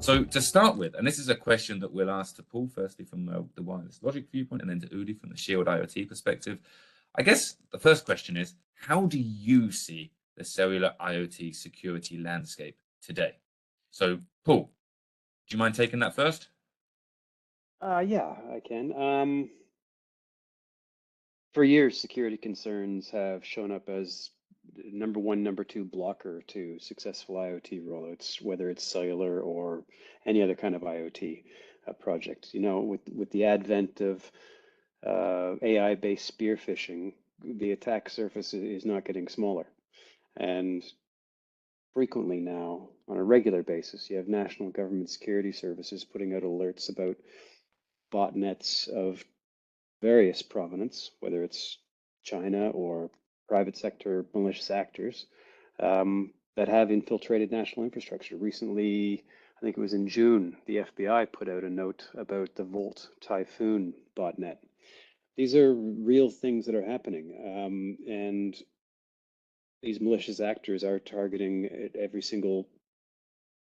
So to start with, and this is a question that we'll ask to Paul, firstly from the wireless logic viewpoint, and then to Udi from the Shield IoT perspective. I guess the first question is, how do you see the cellular IoT security landscape today? So Paul, do you mind taking that first? Yeah, I can. For years, security concerns have shown up as number one, number two blocker to successful IoT rollouts, whether it's cellular or any other kind of IoT project. You know, with the advent of AI-based spear phishing, the attack surface is not getting smaller. And frequently now, on a regular basis, you have national government security services putting out alerts about botnets of various provenance, whether it's China or private sector malicious actors that have infiltrated national infrastructure. Recently, I think it was in June, the FBI put out a note about the Volt Typhoon botnet. These are real things that are happening, and these malicious actors are targeting every single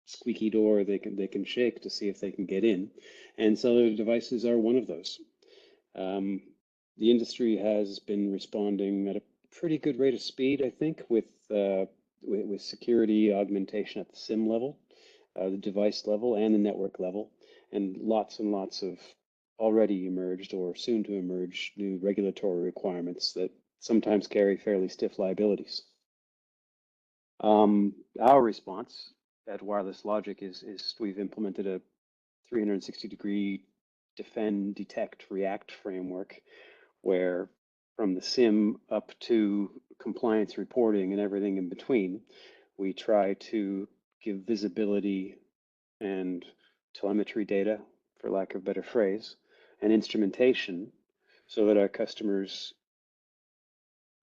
squeaky door they can shake to see if they can get in, and cellular devices are one of those. The industry has been responding at a pretty good rate of speed, I think, with security augmentation at the SIM level, the device level, and the network level, and lots of already emerged or soon to emerge new regulatory requirements that sometimes carry fairly stiff liabilities. Our response at Wireless Logic is we've implemented a 360-degree defend, detect, react framework where from the SIM up to compliance reporting and everything in between, we try to give visibility and telemetry data, for lack of a better phrase, and instrumentation so that our customers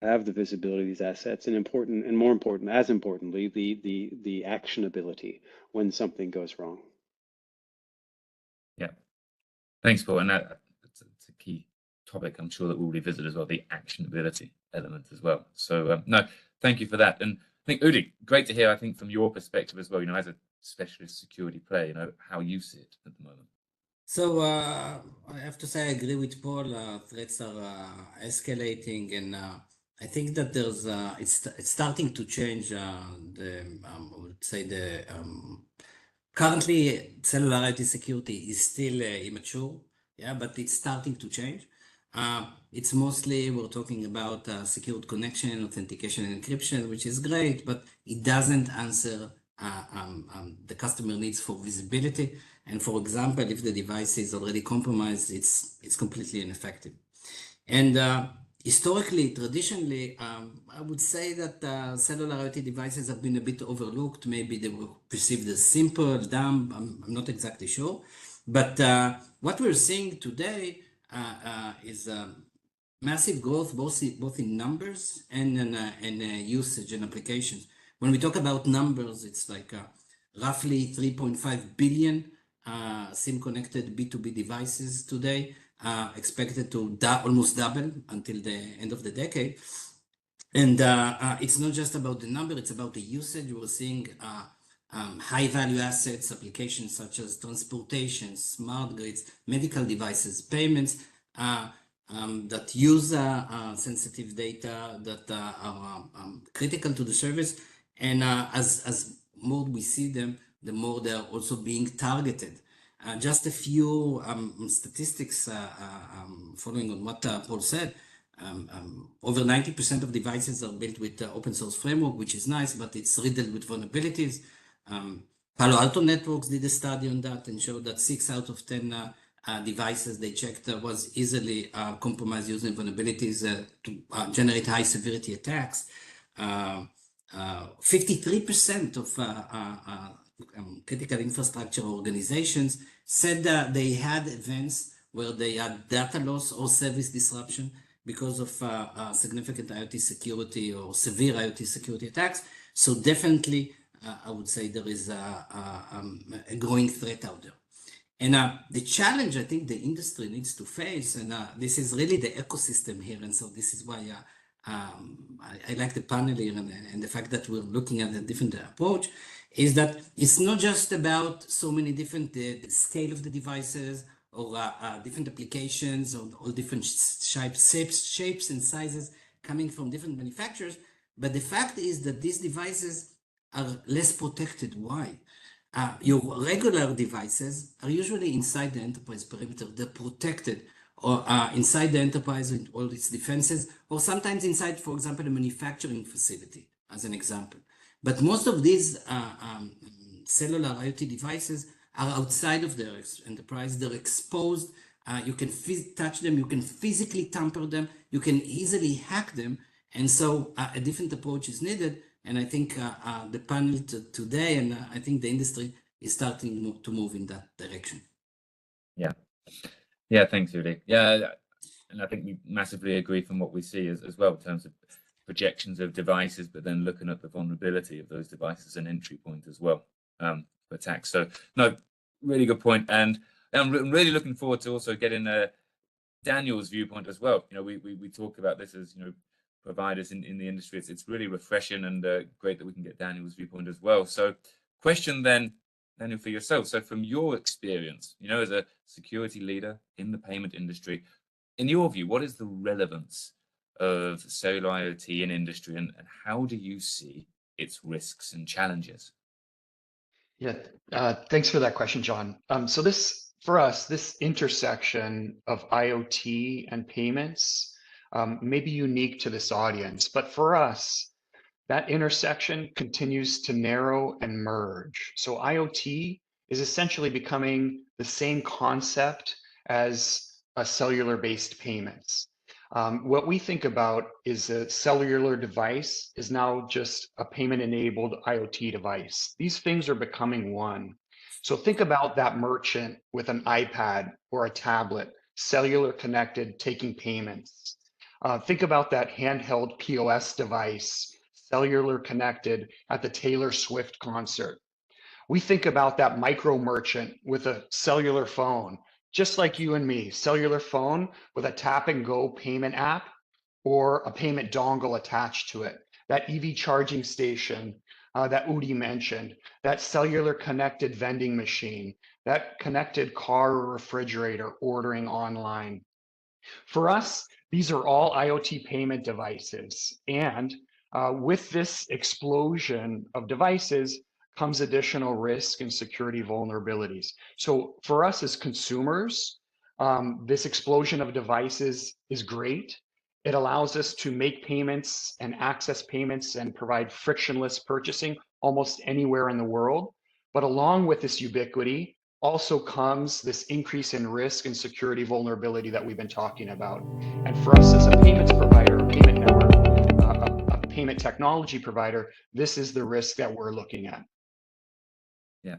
have the visibility of these assets and more important, as importantly, the actionability when something goes wrong. Yeah. Thanks, Paul. And that's a key topic I'm sure that we'll revisit as well, the actionability element as well. So no, thank you for that. And I think, Udi, great to hear, I think, from your perspective as well, as a specialist security player, how you see it at the moment. So I have to say I agree with Paul. Threats are escalating, and I think that there's it's starting to change. I would say currently cellular IoT security is still immature, but it's starting to change. It's mostly we're talking about secured connection, authentication, and encryption, which is great, but it doesn't answer the customer needs for visibility. And for example, if the device is already compromised, it's completely ineffective. And historically, traditionally, I would say that cellular IoT devices have been a bit overlooked. Maybe they were perceived as simple, dumb. I'm not exactly sure. But what we're seeing today is massive growth, both in numbers and in usage and applications. When we talk about numbers, it's like roughly 3.5 billion SIM-connected B2B devices today, expected to almost double until the end of the decade. And it's not just about the number, it's about the usage. We're seeing high-value assets, applications such as transportation, smart grids, medical devices, payments that use sensitive data that are critical to the service. And as more we see them, the more they are also being targeted. Just a few statistics following on what Paul said. Over 90% of devices are built with open source framework, which is nice, but it's riddled with vulnerabilities. Palo Alto Networks did a study on that and showed that 6 out of 10 devices they checked was easily compromised using vulnerabilities to generate high severity attacks. 53% of critical infrastructure organizations said that they had events where they had data loss or service disruption because of significant IoT security or severe IoT security attacks. So definitely, I would say there is a growing threat out there. And the challenge I think the industry needs to face, and this is really the ecosystem here, and so this is why I like the panel here and the fact that we're looking at a different approach is that it's not just about so many different the scale of the devices or different applications or all different shapes and sizes coming from different manufacturers, but the fact is that these devices are less protected. Why? Your regular devices are usually inside the enterprise perimeter. They're protected or inside the enterprise with all its defenses, or sometimes inside, for example, a manufacturing facility, as an example. But most of these cellular IoT devices are outside of their enterprise. They're exposed. You can touch them. You can physically tamper them. You can easily hack them. And so a different approach is needed. And I think the panel today, and I think the industry is starting to move in that direction. Yeah. Yeah, thanks, Udi. Yeah, and I think we massively agree from what we see as well in terms of projections of devices, but then looking at the vulnerability of those devices and entry point as well for attacks. So, no, really good point. And I'm really looking forward to also getting Daniel's viewpoint as well. You know, we talk about this as, you know, providers in the industry. It's really refreshing and great that we can get Daniel's viewpoint as well. So, question then, Daniel, for yourself. So from your experience, you know, as a security leader in the payment industry, in your view, what is the relevance of cellular IoT in industry and how do you see its risks and challenges? Yeah, thanks for that question, John. So this, for us, this intersection of IoT and payments may be unique to this audience, but for us, that intersection continues to narrow and merge. So IoT is essentially becoming the same concept as a cellular-based payments. What we think about is a cellular device is now just a payment-enabled IoT device. These things are becoming one. So think about that merchant with an iPad or a tablet, cellular connected, taking payments. Think about that handheld POS device, cellular connected at the Taylor Swift concert. We think about that micro merchant with a cellular phone, just like you and me, cellular phone with a tap and go payment app or a payment dongle attached to it. That EV charging station that Udi mentioned, that cellular connected vending machine, that connected car or refrigerator ordering online. For us, these are all IoT payment devices. And with this explosion of devices comes additional risk and security vulnerabilities. So for us as consumers, this explosion of devices is great. It allows us to make payments and access payments and provide frictionless purchasing almost anywhere in the world. But along with this ubiquity, also comes this increase in risk and security vulnerability that we've been talking about. And for us as a payments provider, a payment network, a payment technology provider, this is the risk that we're looking at. Yeah,